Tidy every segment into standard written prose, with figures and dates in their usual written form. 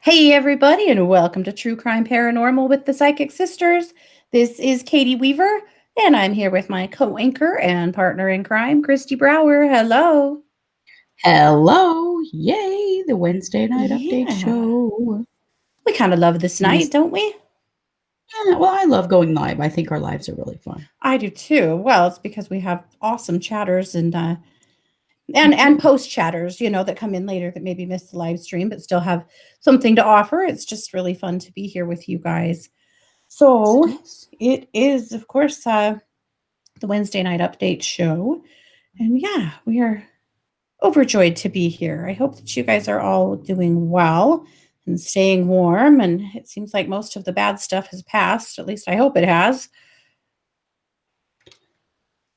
Hey, everybody, and welcome to True Crime Paranormal with the Psychic Sisters. This is Katie Weaver, and I'm here with my co anchor and partner in crime, Christy Brower. Hello. Hello. Yay, the Wednesday night update Yeah. show. We kind of love this night, Nice. don't we? Yeah, well, I love going live. I think our lives are really fun. I do too. Well, it's because we have awesome chatters and Mhm. post chatters, that come in later that maybe missed the live stream but still have something to offer. It's just really fun to be here with you guys. Yes, So it is. it is, of course, the Wednesday night update show. And yeah, we are overjoyed to be here. I hope that you guys are all doing well and staying warm. And it seems like most of the bad stuff has passed. At least I hope it has.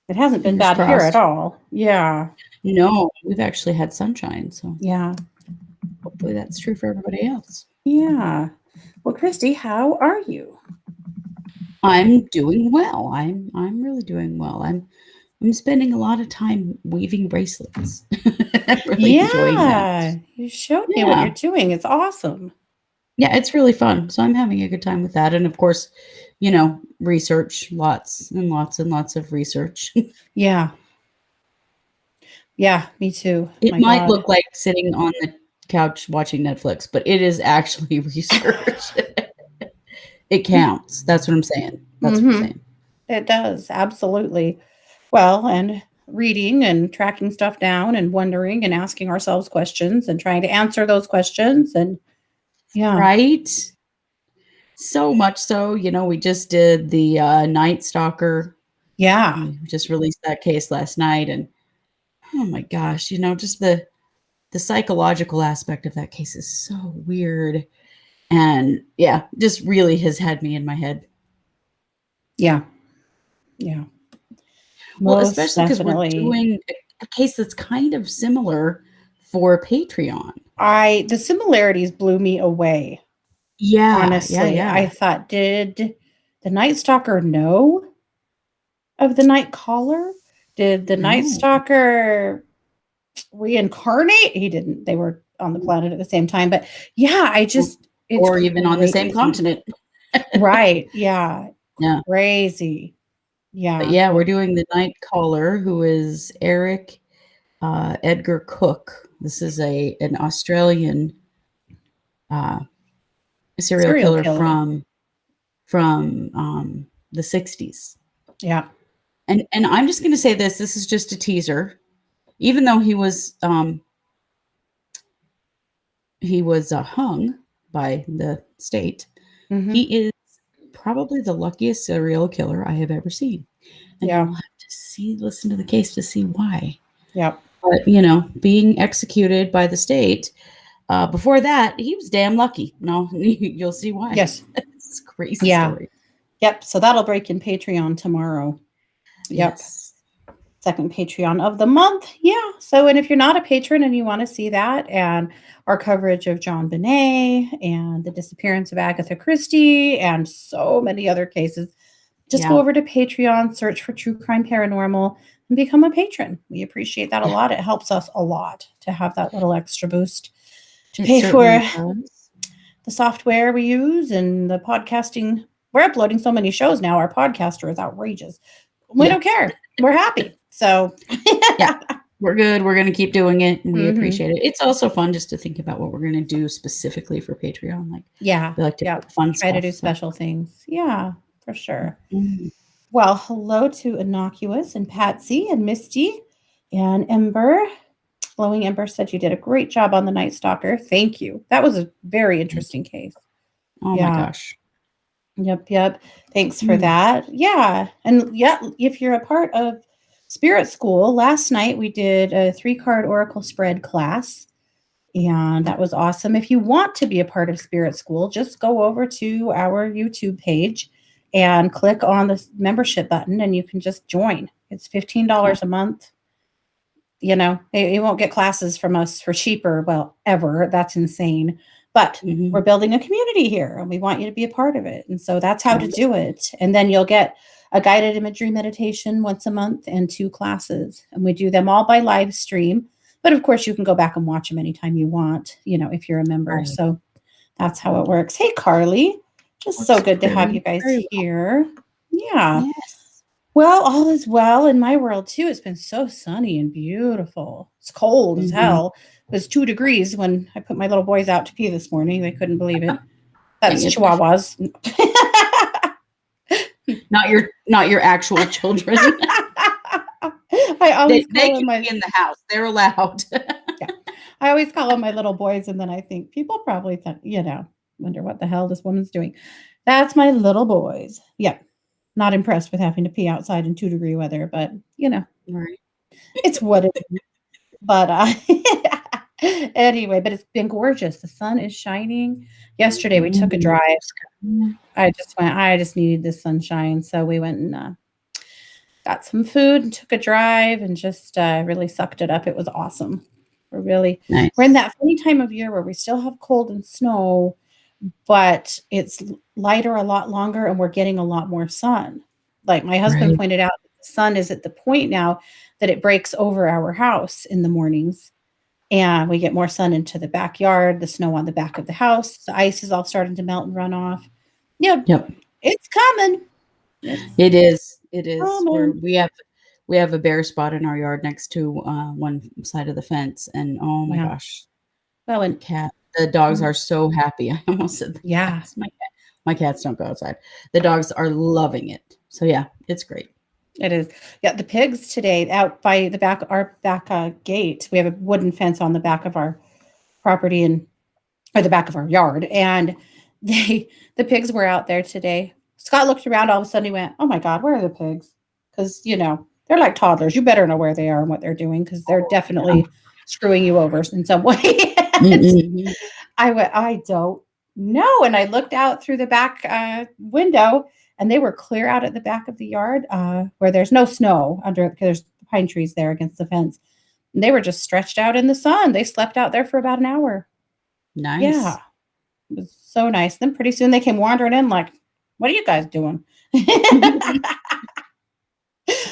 It hasn't been Fingers bad here at crossed. all. Yeah. No, we've actually had sunshine, so Yeah. hopefully that's true for everybody else. Yeah. Well, Christy, how are you? I'm doing well. I'm really doing well. I'm spending a lot of time weaving bracelets. I'm really enjoying that. Yeah. You showed me what you're Yeah. doing. It's awesome. Yeah, it's really fun. So I'm having a good time with that. And of course, research, lots and lots and lots of research. Yeah. Yeah. Me too. It My might God. look like sitting on the couch watching Netflix, but it is actually research. It counts. That's what I'm saying. That's what I'm Mm-hmm. saying. It does. Absolutely. Well, and reading and tracking stuff down and wondering and asking ourselves questions and trying to answer those questions. And yeah, Right? So much so, we just did the Night Stalker. yeah, We just released that case last night, and oh my gosh, just the psychological aspect of that case is so weird. And yeah, just really has had me in my head. yeah, yeah, Well, most especially because we're definitely. doing a case that's kind of similar for Patreon. The similarities blew me away. Yeah, yeah, Honestly, I yeah. thought, did the Night Stalker know of the Night Caller? Did the Night No. Stalker reincarnate? He didn't. They were on the planet at the same time. But yeah, Or it's or even on the same crazy. continent. Right. Yeah. Yeah. Crazy. But Yeah. yeah, we're doing the night caller, who is Eric Edgar Cook. This is an Australian uh, serial Serial killer killer. from the 60s. Yeah. And I'm just going to say this. This is just a teaser. Even though he was hung by the state, Mhm. he is probably the luckiest serial killer I have ever seen. And Yeah. you'll have to listen to the case to see why. Yep. But, being executed by the state, before that, he was damn lucky. No, you'll see why. Yes. It's a crazy Yeah. story. Yep. So that'll break in Patreon tomorrow. Yep. Yes. Second Patreon of the month. Yeah. So, and if you're not a patron and you want to see that and our coverage of John Bonet and the disappearance of Agatha Christie and so many other cases, just go Yeah. over to Patreon, search for True Crime Paranormal, and become a patron. We appreciate that a Yeah. lot. It helps us a lot to have that little extra boost to It pay for certainly does. the software we use and the podcasting. We're uploading so many shows now. Our podcaster is outrageous. We Yeah. don't care. We're happy. So, Yeah. We're good. We're going to keep doing it, and we mm-hmm. appreciate it. It's also fun just to think about what we're going to do specifically for Patreon. Like, Yeah. we like to Yeah. put fun Try to stuff. do So. special things. Yeah, for sure. Mhm. Well, hello to Innocuous and Patsy and Misty and Ember. Glowing Ember said you did a great job on the Night Stalker. Thank you. That was a very Thank you. interesting case. Oh my Yeah. gosh. Yep. Yep. Thanks for Mm. that. Yeah. And yeah, if you're a part of Spirit School, last night we did a 3-card Oracle spread class. And that was awesome. If you want to be a part of Spirit School, just go over to our YouTube page and click on the membership button and you can just join. It's $15 Cool. a month. You won't get classes from us for cheaper, well, ever. That's insane. But we're Mhm. building a community here and we want you to be a part of it. And so that's how to do Wonderful. it. And then you'll get a guided imagery meditation once a month and 2 classes. And we do them all by live stream. But of course, you can go back and watch them anytime you want, if you're a member. Right. So That's how it works. Hey, Carly. It's so good to have you guys here. Yeah. Yes. Well, all is well in my world too. It's been so sunny and beautiful. It's cold as hell. It was 2 degrees when I put my little boys out to pee this morning. They couldn't believe it. That's Chihuahuas. Not your actual children. I always they can be in the house. They're allowed. Yeah. I always call them my little boys, and then I think people probably think, wonder what the hell this woman's doing. That's my little boys. Yep. Not impressed with having to pee outside in 2-degree weather, but Right. it's what it is. But anyway, but it's been gorgeous. The sun is shining. Yesterday we took a drive. I just needed the sunshine. So we went and got some food and took a drive and just really sucked it up. It was awesome. We're in that funny time of year where we still have cold and snow, but it's lighter a lot longer and we're getting a lot more sun. Like my husband pointed out, the sun is at the point now that it breaks over our house in the mornings and we get more sun into the backyard, the snow on the back of the house. The ice is all starting to melt and run off. Yep. It's coming. It is. We have a bare spot in our yard next to one side of the fence, and oh my gosh, well, and the dogs are so happy. I almost said cats. My cats don't go outside. The dogs are loving it. So yeah, it's great. It is. Yeah, the pigs today out by our back gate. We have a wooden fence on the back of our property or the back of our yard, and the pigs were out there today. Scott looked around. All of a sudden, he went, "Oh my God, where are the pigs?" Because they're like toddlers. You better know where they are and what they're doing because they're definitely screwing you over in some way. I went, I don't know. And I looked out through the back window and they were clear out at the back of the yard where there's no snow under because there's pine trees there against the fence. And they were just stretched out in the sun. They slept out there for about an hour. Nice. Yeah. It was so nice. Then pretty soon they came wandering in like, what are you guys doing?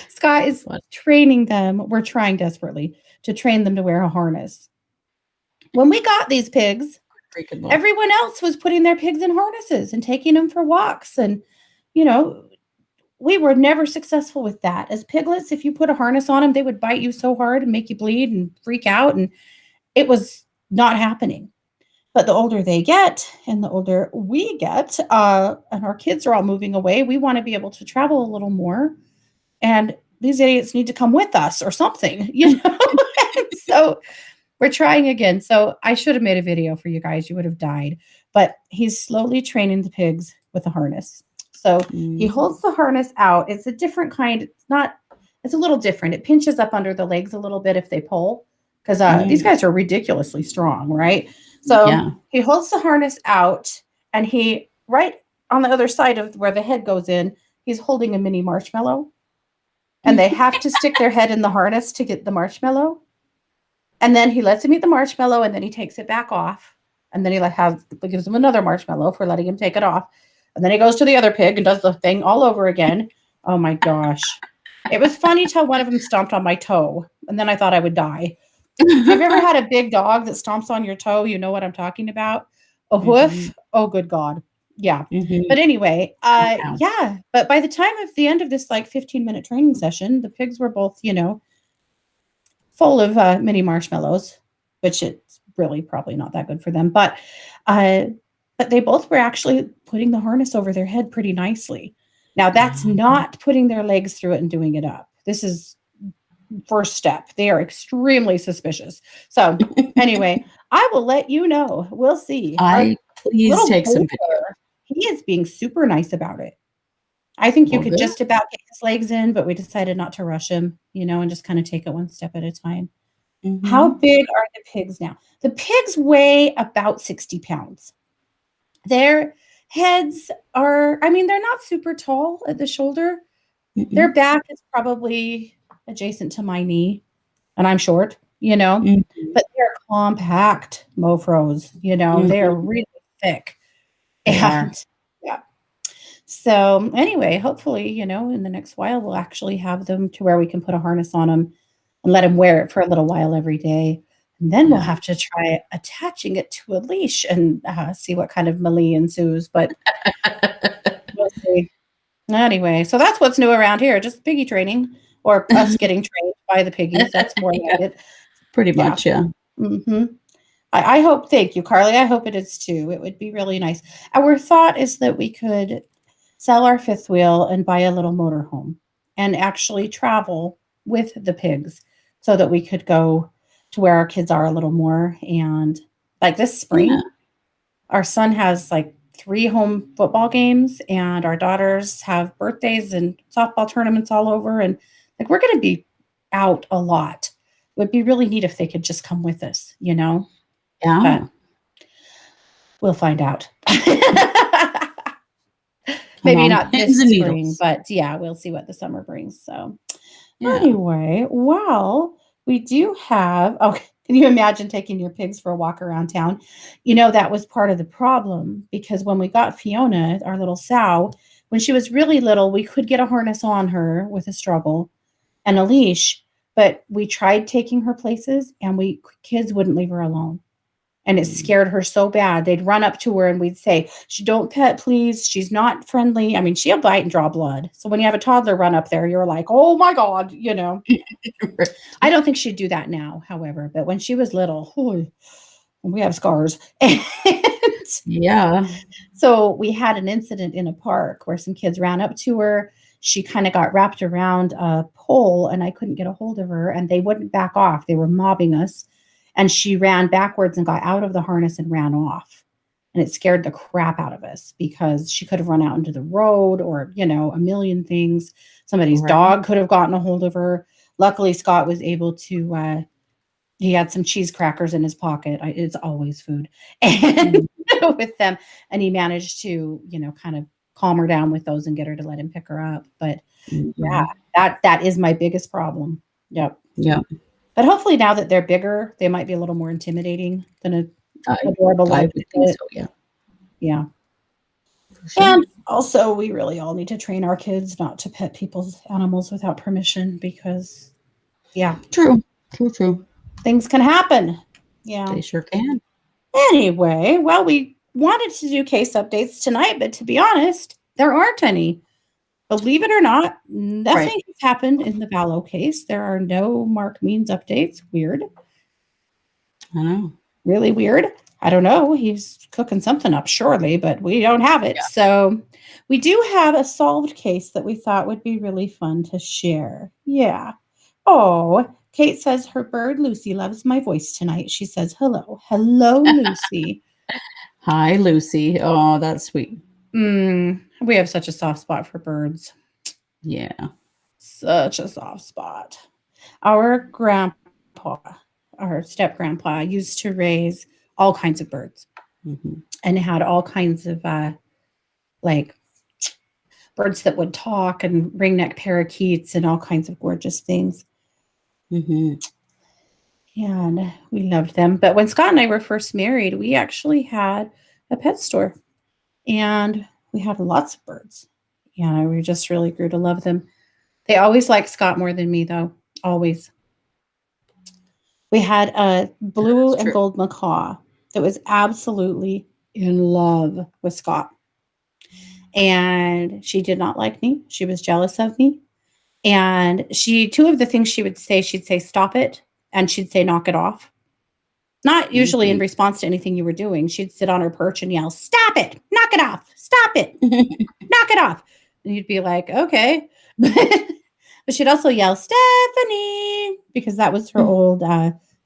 Scott is training them. We're trying desperately to train them to wear a harness. When we got these pigs, everyone else was putting their pigs in harnesses and taking them for walks. And, we were never successful with that. As piglets, if you put a harness on them, they would bite you so hard and make you bleed and freak out. And it was not happening. But the older they get and the older we get, and our kids are all moving away, we want to be able to travel a little more. And these idiots need to come with us or something, So we're trying again. So I should have made a video for you guys. You would have died. But he's slowly training the pigs with a harness. So he holds the harness out. It's a different kind. It's a little different. It pinches up under the legs a little bit if they pull. Because these guys are ridiculously strong, right? So he holds the harness out and he, right on the other side of where the head goes in, he's holding a mini marshmallow. And they have to stick their head in the harness to get the marshmallow. And then he lets him eat the marshmallow and then he takes it back off. And then he gives him another marshmallow for letting him take it off. And then he goes to the other pig and does the thing all over again. Oh my gosh. It was funny till one of them stomped on my toe. And then I thought I would die. Have you ever had a big dog that stomps on your toe? You know what I'm talking about? A hoof? Oh, good God. Yeah. But anyway, yeah. But by the time of the end of this 15-minute training session, the pigs were both, full of mini marshmallows, which it's really probably not that good for them. But they both were actually putting the harness over their head pretty nicely. Now, that's not putting their legs through it and doing it up. This is first step. They are extremely suspicious. So anyway, I will let you know. We'll see. Please take some video. He is being super nice about it. I think you could just about get his legs in, but we decided not to rush him, and just kind of take it one step at a time. How big are the pigs now? The pigs weigh about 60 pounds. Their heads are, they're not super tall at the shoulder. Their back is probably adjacent to my knee, and I'm short, but they're compact mofros, they are really thick. And yeah. So anyway, hopefully, in the next while, we'll actually have them to where we can put a harness on them and let them wear it for a little while every day. And then we'll Yeah. have to try attaching it to a leash and see what kind of melee ensues. But we'll see. Anyway, so that's what's new around here, just piggy training or us getting trained by the piggies. That's more like Yeah, it. pretty Yeah. much, yeah. Mhm. I hope thank you, Carly. I hope it is too. It would be really nice. Our thought is that we could sell our fifth wheel and buy a little motorhome and actually travel with the pigs so that we could go to where our kids are a little more. And like this Yeah, spring, our son has like 3 home football games, and our daughters have birthdays and softball tournaments all over, and, like, we're gonna be out a lot. It would be really neat if they could just come with us, you know? But yeah. we'll find out. Come Maybe on, not pins this and spring, needles. but, yeah, we'll see what the summer brings, so Yeah. anyway, well, we do have oh, can you imagine taking your pigs for a walk around town? You know, that was part of the problem because when we got Fiona, our little sow, when she was really little, we could get a harness on her with a struggle and a leash, but we tried taking her places and we kids wouldn't leave her alone. And it Mm. scared her so bad. They'd run up to her and we'd say, don't pet, please. She's not friendly. I mean, she'll bite and draw blood. So when you have a toddler run up there, you're like, oh my God, you know. Right. I don't think she'd do that now, however, but when she was little, oh, we have scars. And Yeah. so we had an incident in a park where some kids ran up to her. She kind of got wrapped around a pole and I couldn't get a hold of her and they wouldn't back off. They were mobbing us. And she ran backwards and got out of the harness and ran off. And it scared the crap out of us because she could have run out into the road or, you know, a million things. Somebody's Right. dog could have gotten a hold of her. Luckily, Scott was able to he had some cheese crackers in his pocket. It's always food. And Mm. with them, and he managed to, you know, kind of calm her down with those and get her to let him pick her up. But yeah, Mhm. that is my biggest problem. Yep. Yeah. But hopefully now that they're bigger, they might be a little more intimidating than a adorable I little would think piglet. so, yeah, Yeah. for sure. And also, we really all need to train our kids not to pet people's animals without permission because, yeah, True. True, true. things can happen. Yeah. They sure can. Anyway, well, we wanted to do case updates tonight, but to be honest, there aren't any. Believe it or not, Right. nothing has happened in the Vallow case. There are no Mark Means updates. Weird. I know. Really weird. I don't know. He's cooking something up, surely, but we don't have it. Yeah. So we do have a solved case that we thought would be really fun to share. Yeah. Oh, Kate says her bird Lucy loves my voice tonight. She says, hello. Hello, Lucy. Hi, Lucy. Oh, that's sweet. We have such a soft spot for birds. Yeah. Such a soft spot. Our grandpa, our step grandpa, used to raise all kinds of birds Mhm. and had all kinds of like birds that would talk and ringneck parakeets and all kinds of gorgeous things. Mhm. And we loved them. But when Scott and I were first married, we actually had a pet store and we had lots of birds. And we just really grew to love them. They always liked Scott more than me, though. Always. We had a blue That's and true. gold macaw that was absolutely in love with Scott. And she did not like me. She was jealous of me. And two of the things she would say, she'd say, stop it. And she'd say, knock it off. Not usually in Mhm. response to anything you were doing. She'd sit on her perch and yell, stop it, knock it off, stop it, knock it off. And you'd be like, okay. But she'd also yell, Stephanie, because that was her old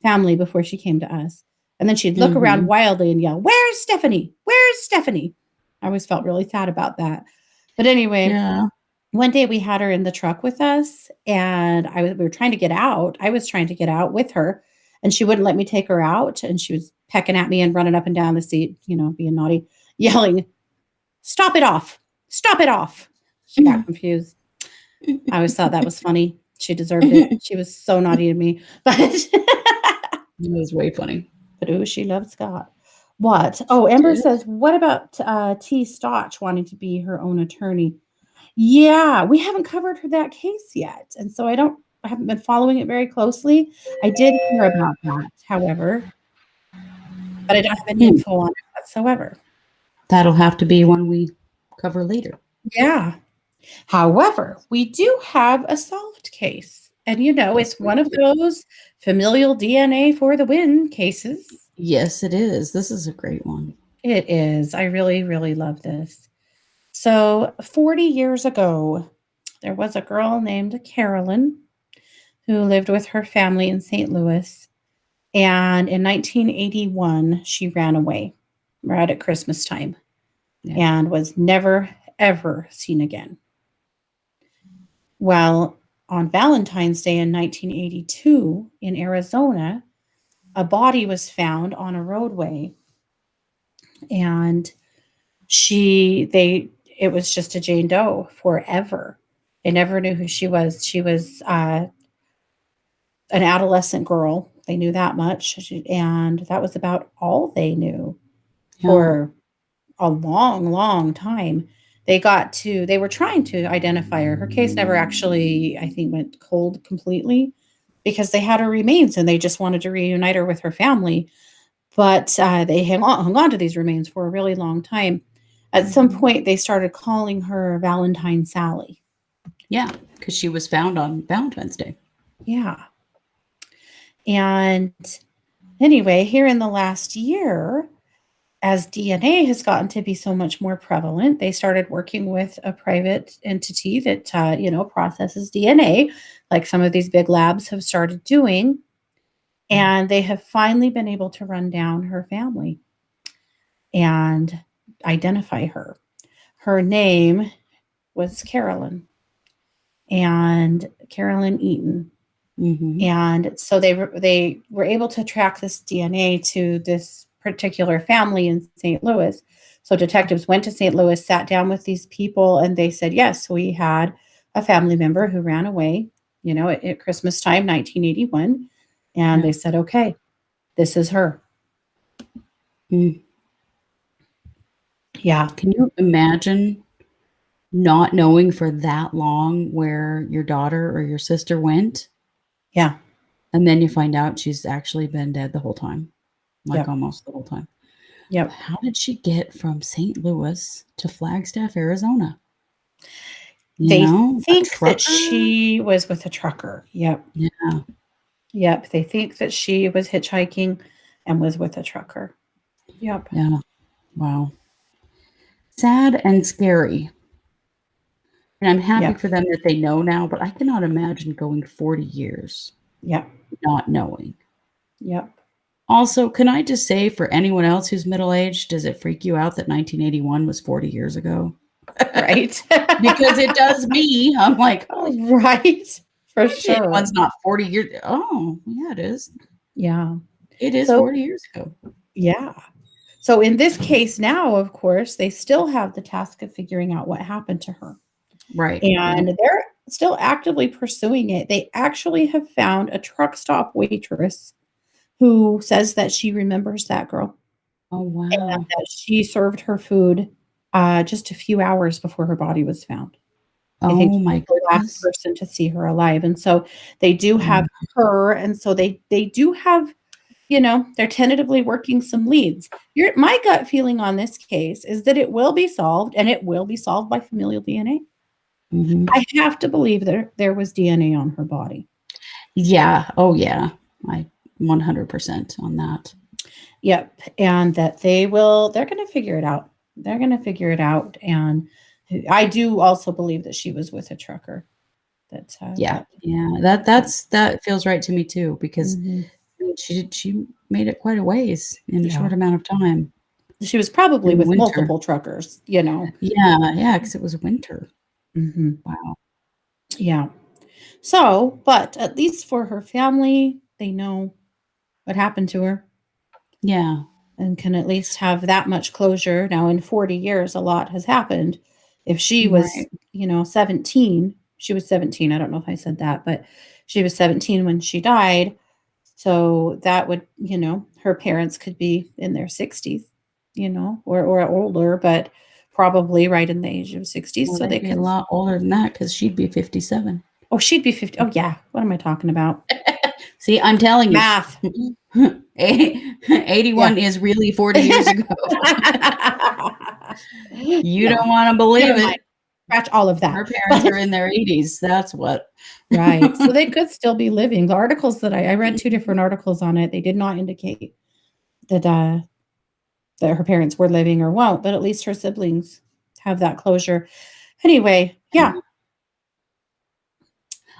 family before she came to us. And then she'd look around Mhm. wildly and yell, where's Stephanie? Where's Stephanie? I always felt really sad about that. But anyway, Yeah. one day we had her in the truck with us and we were trying to get out. I was trying to get out with her and she wouldn't let me take her out. And she was pecking at me and running up and down the seat, you know, being naughty, yelling, stop it off. Stop it off. She got confused. I always thought that was funny. She deserved it. It She was so naughty to me. was way funny. But ooh, she loved Scott. What? Oh, She Amber did. says, what about T. Stotch wanting to be her own attorney? Yeah, we haven't covered that case yet. And so I don't haven't been following it very closely. I did hear about that, however, but I don't have any Hmm. info on it whatsoever. That'll have to be one we cover later. Yeah. However, we do have a solved case. And Yes, it's we one of do. those familial DNA for the win cases. Yes, it is. This is a great one. It is. I really, really love this. So, 40 years ago, there was a girl named Carolyn who lived with her family in St. Louis. And in 1981, she ran away right at Christmas time Yeah. and was never, ever seen again. Well, on Valentine's Day in 1982 in Arizona, a body was found on a roadway, and it was just a Jane Doe forever. They never knew who she was. She was an adolescent girl. They knew that much, and that was about all they knew Yeah. for a long, long time. They were trying to identify her. Her case never actually, I think, went cold completely because they had her remains and they just wanted to reunite her with her family. But they hung on to these remains for a really long time. At some point, they started calling her Valentine Sally. Yeah, because she was found on Valentine's Day. Yeah. And anyway, here in the last year, as DNA has gotten to be so much more prevalent, they started working with a private entity that, processes DNA, like some of these big labs have started doing. And they have finally been able to run down her family and identify her. Her name was Carolyn Eaton. Mm-hmm. And so they were able to track this DNA to this particular family in St. Louis. So detectives went to St. Louis, sat down with these people, and they said, yes, we had a family member who ran away, at Christmas time, 1981. And Yeah. they said, okay, this is her. Mm. Yeah. Can you imagine not knowing for that long where your daughter or your sister went? Yeah. And then you find out she's actually been dead the whole time, like Yep. almost the whole time. Yep. How did she get from St. Louis to Flagstaff, Arizona? They A think that trucker? she was with a trucker. Yep. Yeah. Yep. They think that she was hitchhiking and was with a trucker. Yep. Yeah. Wow. Sad and scary. And I'm happy Yep. for them that they know now, but I cannot imagine going 40 years Yep. not knowing. Yep. Also, can I just say for anyone else who's middle-aged, does it freak you out that 1981 was 40 years ago? Right. Because it does me. I'm like, oh, Right. For sure. 1981's not 40 years. Oh, yeah, it is. Yeah. It is So, 40 years ago. yeah. So in this case now, of course, they still have the task of figuring out what happened to her. Right. Yeah. And they're still actively pursuing it. They actually have found a truck stop waitress who says that she remembers that girl Oh, and wow. that she served her food just a few hours before her body was found. They think Oh, she was my the last goodness. person to see her alive. And so they do have Oh, her. And so they do have, they're tentatively working some leads. My gut feeling on this case is that it will be solved, and it will be solved by familial DNA. mhm. I have to believe that there was DNA on her body. Yeah. Oh, yeah. I 100% on that. Yep. And that they're going to figure it out. They're going to figure it out. And I do also believe that she was with a trucker. That's Yeah. that. Yeah. That feels right to me too, because Mhm. she made it quite a ways in a Yeah. short amount of time She was probably in with winter. multiple truckers. Yeah. Yeah. Because it was winter. Mhm. Wow. Yeah. So, but at least for her family, they know what happened to her Yeah. and can at least have that much closure. Now, in 40 years, a lot has happened. If she was, Right. 17, she was 17. I don't know if I said that, but she was 17 when she died. So that would, her parents could be in their 60s, or older, but probably right in the age of 60s. Well, So they'd they be a could, lot older than that because she'd be 57. Oh, she'd be 50. Oh, yeah. What am I talking about? See, I'm telling you. Math. 81 is really 40 years ago. You don't want to believe Never it. mind. Scratch all of that. Her parents are in their 80s. That's what. Right. So they could still be living. The articles that I read 2 different articles on it. They did not indicate that that her parents were living or won't, but at least her siblings have that closure. Anyway, yeah.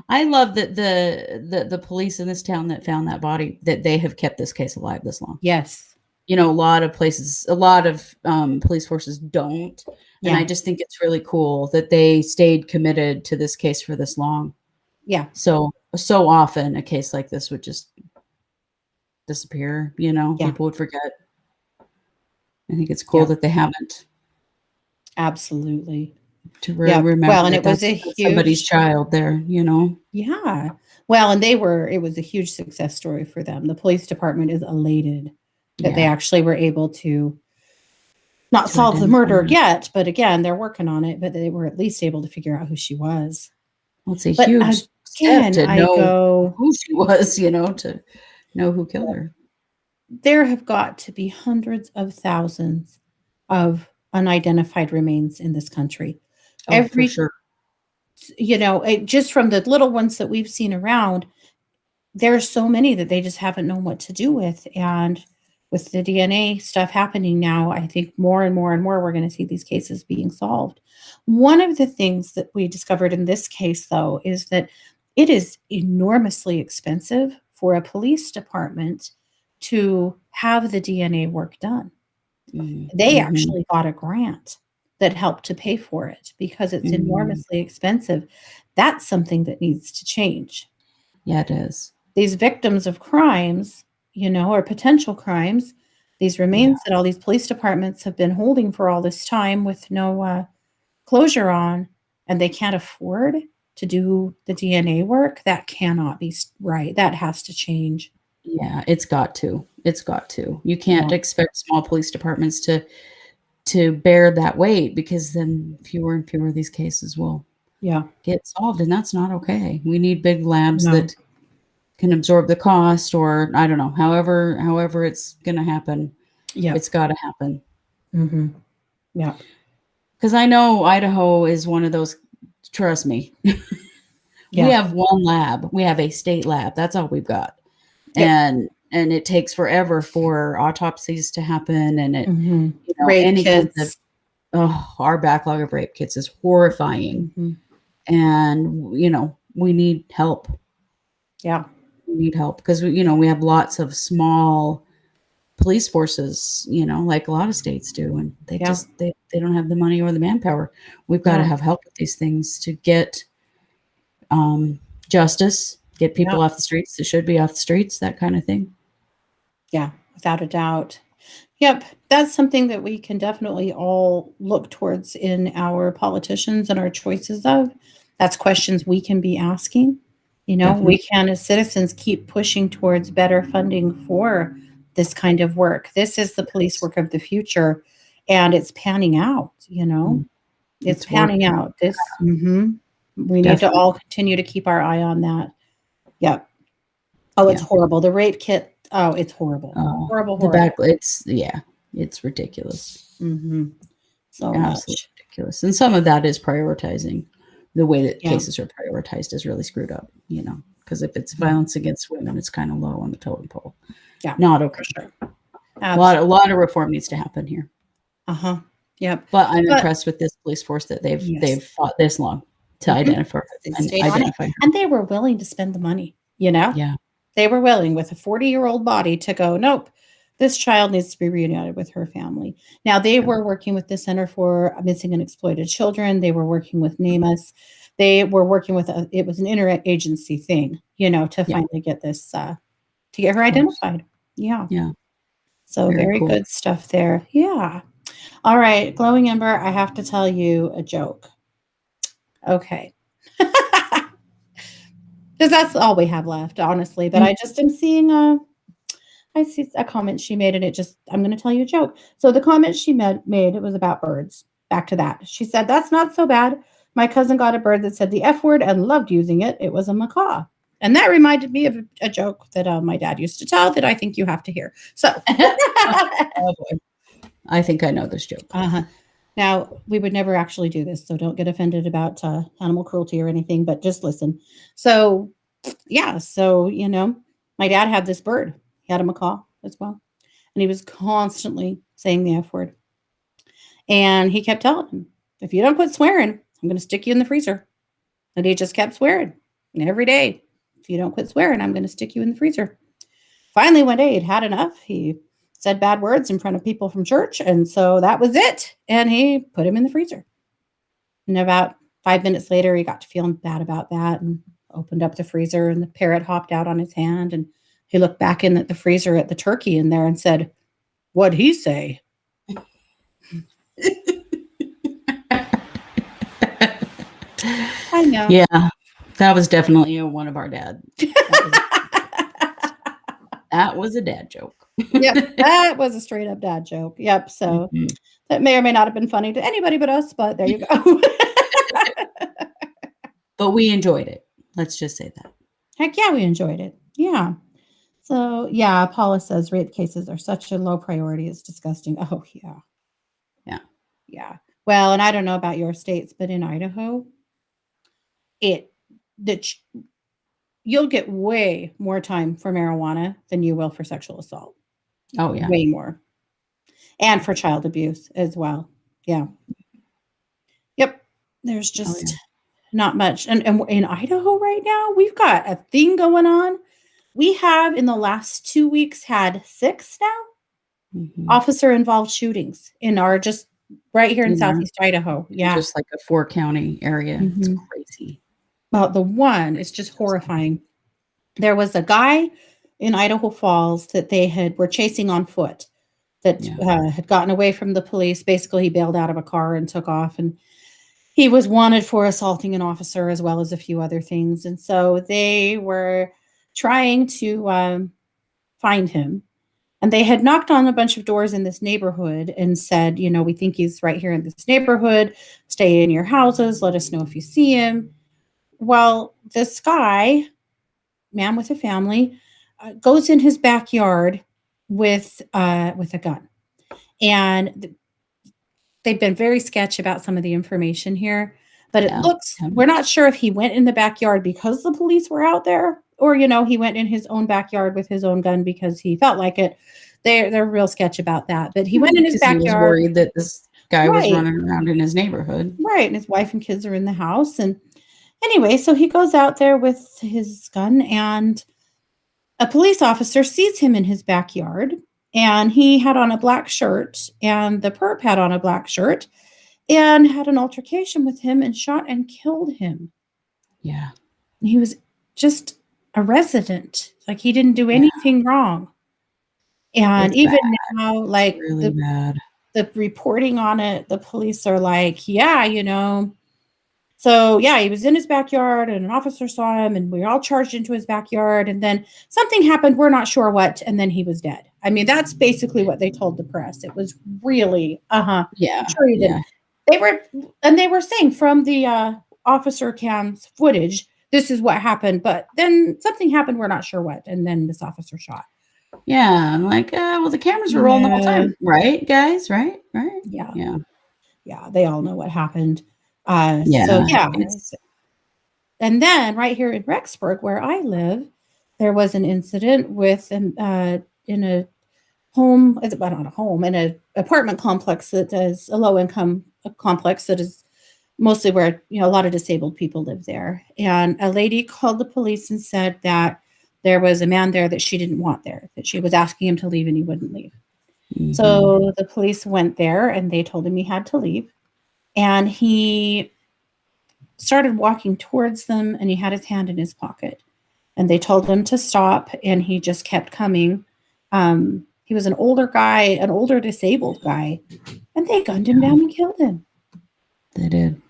I love that the police in this town that found that body, that they have kept this case alive this long. Yes. You know, a lot of places, a lot of police forces don't. And I just think it's really cool that they stayed committed to this case for this long. Yeah. So often a case like this would just disappear, you know, people would forget. I think it's cool that they haven't. Absolutely. To remember well, and that it was that's a somebody's huge child there, you know? Yeah. Well, and it was a huge success story for them. The police department is elated that they actually were able to not solve the murder yet, but again, they're working on it, but they were at least able to figure out who she was. Well, it's a huge step to know who she was, you know, to know who killed her. There have got to be hundreds of thousands of unidentified remains in this country. For sure. You know, just from the little ones that we've seen around, there's so many that they just haven't known what to do with. And with the DNA stuff happening now, I think more and more and more we're going to see these cases being solved. One of the things that we discovered in this case, though, is that it is enormously expensive for a police department to have the DNA work done. They actually got a grant that helped to pay for it because it's enormously expensive. That's something that needs to change. Yeah, it is. These victims of crimes, you know, or potential crimes, these remains that all these police departments have been holding for all this time with no closure on, and they can't afford to do the DNA work, that cannot be right. That has to change. Yeah, it's got to. It's got to. You can't expect small police departments to bear that weight, because then fewer and fewer of these cases will get solved, and that's not okay. We need big labs that can absorb the cost, or I don't know, however it's going to happen. Yeah, it's got to happen. Yeah, because I know Idaho is one of those. Trust me, we have one lab. We have a state lab. That's all we've got, and it takes forever for autopsies to happen, and it you know, rape kits. Our backlog of rape kits is horrifying, and you know, we need help. Yeah. We need help because we have lots of small police forces, you know, like a lot of states do, and they just they don't have the money or the manpower. We've got to have help with these things to get justice, get people off the streets that should be off the streets, that kind of thing. Yeah, without a doubt. Yep, that's something that we can definitely all look towards in our politicians and our choices of. That's questions we can be asking. You know, we can, as citizens, keep pushing towards better funding for this kind of work. This is the police work of the future, and it's panning out, you know. It's panning out. We need to all continue to keep our eye on that. Yep. Oh, it's horrible. The rape kit. Oh, it's horrible. Horrible. It's ridiculous. So absolutely ridiculous. And some of that is prioritizing. The way that cases are prioritized is really screwed up, you know, because if it's violence against women, it's kind of low on the totem pole. Yeah. Not okay. For sure. A lot of reform needs to happen here. Yep. But I'm impressed with this police force that they've fought this long to identify her. And they were willing to spend the money, you know? Yeah. They were willing, with a 40-year-old body, to go, nope, this child needs to be reunited with her family. Now, they were working with the Center for Missing and Exploited Children. They were working with NAMUS. They were working with, it was an interagency thing, you know, to finally get this, to get her identified. Yeah. Yeah. So very cool. Good stuff there. Yeah. All right. Glowing Ember, I have to tell you a joke. Okay. Because that's all we have left, honestly. But I just am seeing I see a comment she made, and I'm going to tell you a joke. So the comment she made, it was about birds. Back to that. She said, that's not so bad. My cousin got a bird that said the F word and loved using it. It was a macaw. And that reminded me of a joke that my dad used to tell that I think you have to hear. So, Oh boy. I think I know this joke. Now, we would never actually do this, so don't get offended about animal cruelty or anything, but just listen. So, yeah, so, my dad had this bird. He had a macaw as well. And he was constantly saying the F word. And he kept telling him, if you don't quit swearing, I'm going to stick you in the freezer. And he just kept swearing. And every day, if you don't quit swearing, I'm going to stick you in the freezer. Finally, one day, he'd had enough. He said bad words in front of people from church. And so that was it. And he put him in the freezer. And about 5 minutes later, he got to feeling bad about that and opened up the freezer. And the parrot hopped out on his hand. And he looked back in at the freezer at the turkey in there and said, "What'd he say?" I know. Yeah, that was definitely one of our dad. That was a dad joke. Yep, that was a straight up dad joke. Yep. So that may or may not have been funny to anybody but us, but there you go. But we enjoyed it. Let's just say that. Heck yeah, we enjoyed it. Yeah. So yeah, Paula says rape cases are such a low priority. It's disgusting. Oh yeah. Yeah. Yeah. Well, and I don't know about your states, but in Idaho, you'll get way more time for marijuana than you will for sexual assault. Oh yeah. Way more. And for child abuse as well. Yeah. Yep. There's just not much. And in Idaho right now, we've got a thing going on. We have in the last 2 weeks had 6 now officer-involved shootings in our just right here in Southeast Idaho. Yeah. Just like a 4-county area. It's crazy. Well, the one is just horrifying. There was a guy in Idaho Falls that they were chasing on foot that had gotten away from the police. Basically, he bailed out of a car and took off, and he was wanted for assaulting an officer as well as a few other things. And so they were trying to find him. And they had knocked on a bunch of doors in this neighborhood and said, we think he's right here in this neighborhood. Stay in your houses. Let us know if you see him. Well, this guy, man with a family, goes in his backyard with a gun. And they've been very sketchy about some of the information here. But it looks, we're not sure if he went in the backyard because the police were out there, or, he went in his own backyard with his own gun because he felt like it. They're real sketch about that. But he went in his backyard. He was worried that this guy was running around in his neighborhood. Right. And his wife and kids are in the house. And anyway, so he goes out there with his gun, and a police officer sees him in his backyard, and he had on a black shirt, and the perp had on a black shirt, and had an altercation with him and shot and killed him. Yeah. And he was just a resident. Like, he didn't do anything wrong. And It's even bad. now, like, it's really bad. The reporting on it, the police are like, yeah, So, yeah, he was in his backyard and an officer saw him, and we were all charged into his backyard. And then something happened. We're not sure what. And then he was dead. I mean, that's basically what they told the press. It was really, Yeah. Sure he did. They were saying from the officer cam's footage, this is what happened. But then something happened. We're not sure what. And then this officer shot. Yeah. I'm like, well, the cameras were rolling the whole time. Right, guys? Right? Yeah. Yeah. Yeah. They all know what happened. Yeah. So, yeah. And then right here in Rexburg, where I live, there was an incident with in a home, well, not a home, in an apartment complex that is a low-income complex that is mostly where, a lot of disabled people live there. And a lady called the police and said that there was a man there that she didn't want there, that she was asking him to leave and he wouldn't leave. So the police went there and they told him he had to leave. And he started walking towards them, and he had his hand in his pocket. And they told him to stop, and he just kept coming. He was an older guy, an older disabled guy, and they gunned him down and killed him. They did.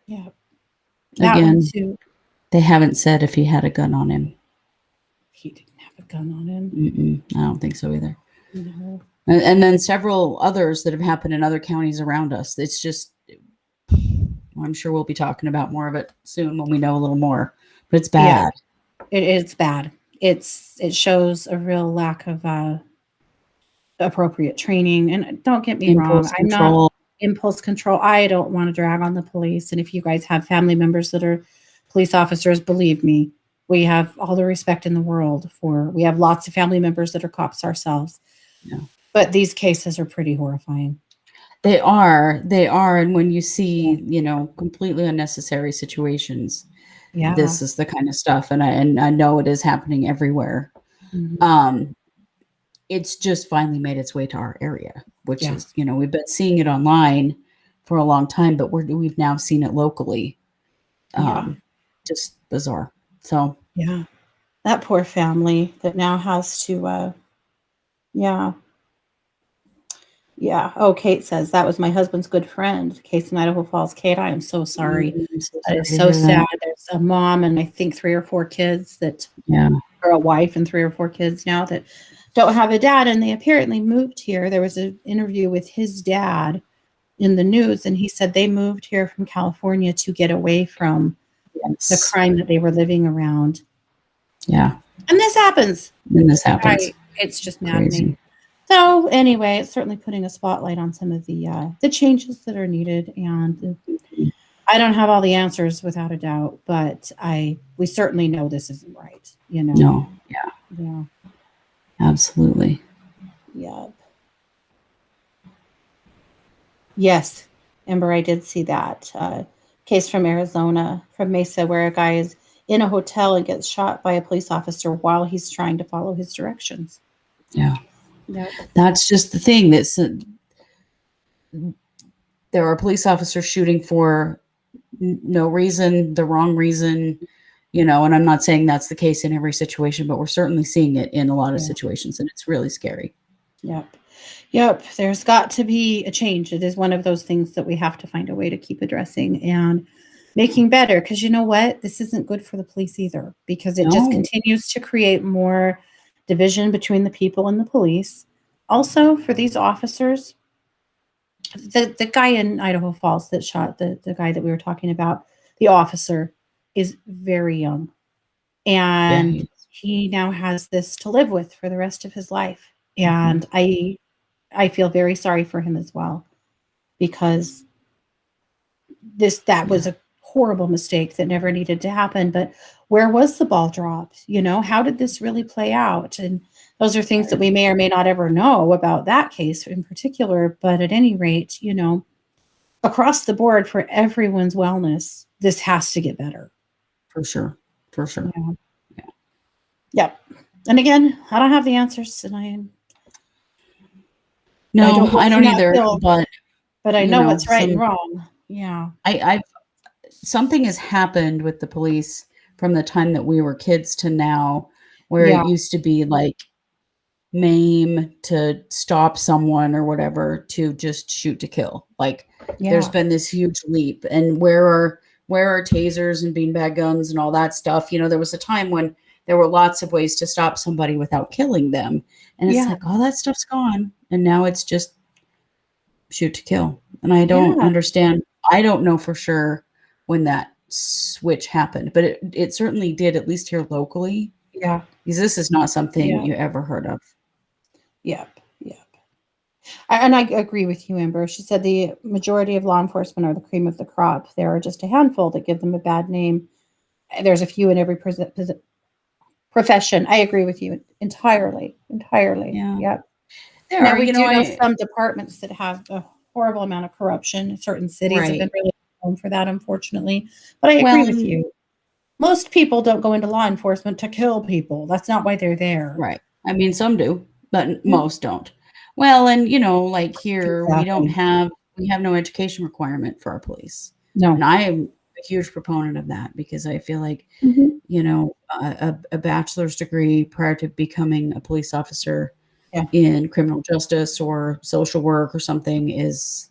Yeah. Again, they haven't said if he had a gun on him. He didn't have a gun on him. I don't think so either. No. And then several others that have happened in other counties around us. It's just, I'm sure we'll be talking about more of it soon when we know a little more. But it's Yeah, bad. it's bad. It shows a real lack of appropriate training. And don't get me wrong, Impulse I'm not control. impulse control. I don't want to drag on the police. And if you guys have family members that are police officers, believe me, we have all the respect in the world for. We have lots of family members that are cops ourselves. Yeah. But these cases are pretty horrifying. They are. They are. And when you Yeah. see, completely unnecessary situations, Yeah. this is the kind of stuff. And I know it is happening everywhere. Mhm. Um, it's just finally made its way to our area, which Yeah. is, we've been seeing it online for a long time, but we've now seen it locally. Yeah. Just bizarre. So Yeah. That poor family that now has to yeah. Yeah. Oh, Kate says that was my husband's good friend. Case in Idaho Falls. Kate, I am so sorry. I'm so That sorry is to so hear that. sad. There's a mom and I think 3 or 4 kids that Yeah. or a wife and 3 or 4 kids now that don't have a dad, and they apparently moved here. There was an interview with his dad in the news, and he said they moved here from California to get away from the Yes. crime that they were living around. Yeah. And this happens. And this happens. It's just maddening. Crazy. So anyway, it's certainly putting a spotlight on some of the changes that are needed, and I don't have all the answers without a doubt, but we certainly know this isn't right. No. Yeah. Yeah. Absolutely. Yeah. Yes, Amber, I did see that case from Arizona, from Mesa, where a guy is in a hotel and gets shot by a police officer while he's trying to follow his directions. Yeah. Yep. That's just the thing. There are police officers shooting for no reason, the wrong reason, and I'm not saying that's the case in every situation, but we're certainly seeing it in a lot of Yeah. situations, and it's really scary. Yep. Yep. There's got to be a change. It is one of those things that we have to find a way to keep addressing and making better. Because you know what? This isn't good for the police either, because it just No, continues to create more division between the people and the police. Also, for these officers, the guy in Idaho Falls that shot the guy that we were talking about, the officer is very young. yeah, And he now has this to live with for the rest of his life. And I feel very sorry for him as well, because that was yeah, a horrible mistake that never needed to happen. But where was the ball dropped? How did this really play out? And those are things that we may or may not ever know about that case in particular. But at any rate, across the board for everyone's wellness, this has to get better. for sure, for sure. Yeah. Yep. And again, I don't have the answers, and No, I don't either. But I know what's right and wrong. Yeah. I've something has happened with the police from the time that we were kids to now, where Yeah. it used to be like maim to stop someone or whatever to just shoot to kill. Like there's Yeah. been this huge leap. And where are tasers and beanbag guns and all that stuff? There was a time when there were lots of ways to stop somebody without killing them. And it's Yeah. like, all that stuff's gone. And now it's just shoot to kill. And I don't Yeah. understand. I don't know for sure when that switch happened, but it certainly did, at least here locally, Yeah. because this is not something Yeah. you ever heard of. Yep. Yep. And I agree with you, Amber. She said the majority of law enforcement are the cream of the crop. There are just a handful that give them a bad name. There's a few in every profession. I agree with you entirely. Entirely. Yeah. Yep. There Now are, we do know some departments that have a horrible amount of corruption. Certain cities have been really known for that, unfortunately. But I agree with you. Most people don't go into law enforcement to kill people. That's not why they're there. Right. I mean, some do, but most don't. Well, and like here, Exactly. we have no education requirement for our police. No. And I am a huge proponent of that, because I feel like, a bachelor's degree prior to becoming a police officer in criminal justice or social work or something is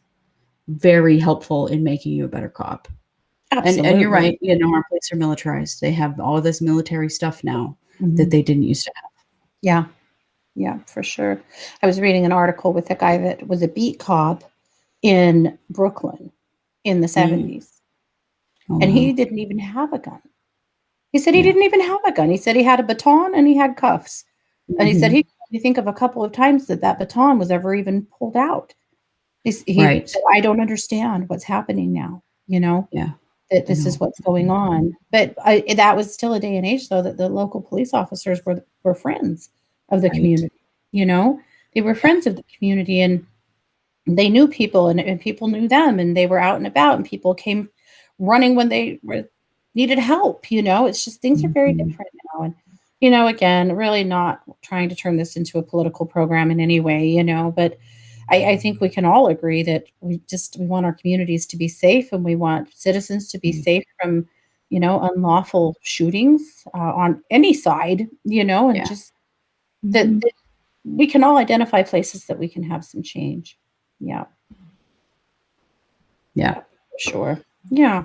very helpful in making you a better cop. Absolutely. And you're right, our police are militarized. They have all this military stuff now that they didn't used to have. Yeah. Yeah, for sure. I was reading an article with a guy that was a beat cop in Brooklyn in the 70s. Oh, and he wow. didn't even have a gun. He said he Yeah. didn't even have a gun. He said he had a baton and he had cuffs. And he said Mhm. he could only think of a couple of times that that baton was ever even pulled out. He Right. said, "I don't understand what's happening now, you know, Yeah. that I this is know. what's going on." But that was still a day and age, though, that the local police officers were friends of the Right. community, you know? They were Yeah. friends of the community, and they knew people, and people knew them, and they were out and about, and people came running when they needed help. It's just things are very Mhm. different now. And again, really not trying to turn this into a political program in any way, but I think we can all agree that we want our communities to be safe, and we want citizens to be Right. safe from unlawful shootings on any side, and Yeah. just that, Mhm. that we can all identify places that we can have some change. Yeah. Yeah. Yeah, for sure. Yeah.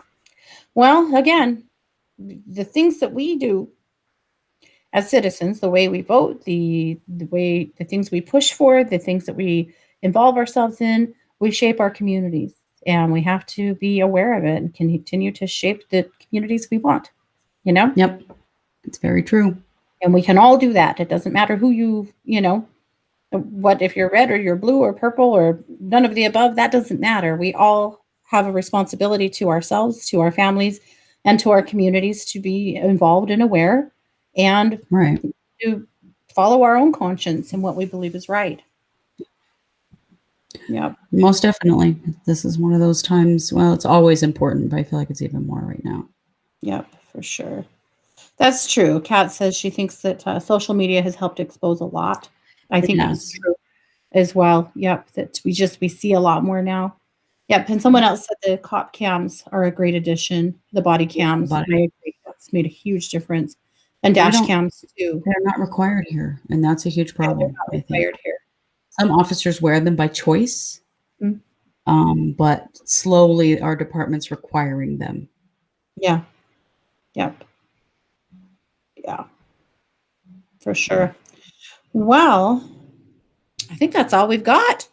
Well, again, the things that we do as citizens, the way we vote, the things we push for, the things that we involve ourselves in, we shape our communities, and we have to be aware of it and continue to shape the communities we want, you know? Yep. It's very true. And we can all do that. It doesn't matter who what if you're red or you're blue or purple or none of the above, that doesn't matter. We all have a responsibility to ourselves, to our families, and to our communities to be involved and aware and Right. to follow our own conscience and what we believe is right. Yep. Most definitely. This is one of those times, well, it's always important, but I feel like it's even more right now. Yep, for sure. That's true. Kat says she thinks that social media has helped expose a lot. I It think it's has. true as well. Yep, that we see a lot more now. Yep, and someone else said the cop cams are a great addition, the body Yeah, cams, but and I agree, that's made a huge difference, and they dash don't cams too. they're not required here, and that's a huge Yeah, they're problem, not I think. required here. Some officers wear them by choice, Mm, but slowly our department's requiring them. yeah, yep, yeah, for Yeah. sure. Well, I think that's all we've got,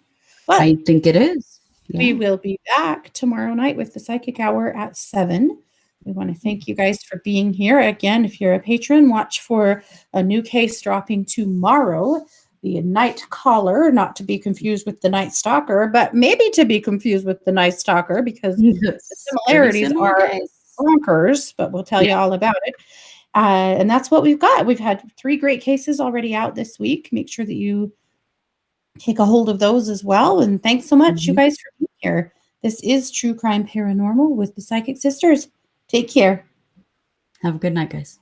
but I think it is. we Yeah. will be back tomorrow night with the Psychic Hour at 7. We want to thank you guys for being here. Again, if you're a patron, watch for a new case dropping tomorrow. The Night Caller, not to be confused with the Night Stalker, but maybe to be confused with the Night Stalker because the It's pretty similarities similar are case. bonkers, but we'll tell Yeah. you all about it. And that's what we've got. We've had 3 great cases already out this week. Make sure that you take a hold of those as well. And thanks so much, you Mhm. guys, for being here. This is True Crime Paranormal with the Psychic Sisters. Take care. Have a good night, guys.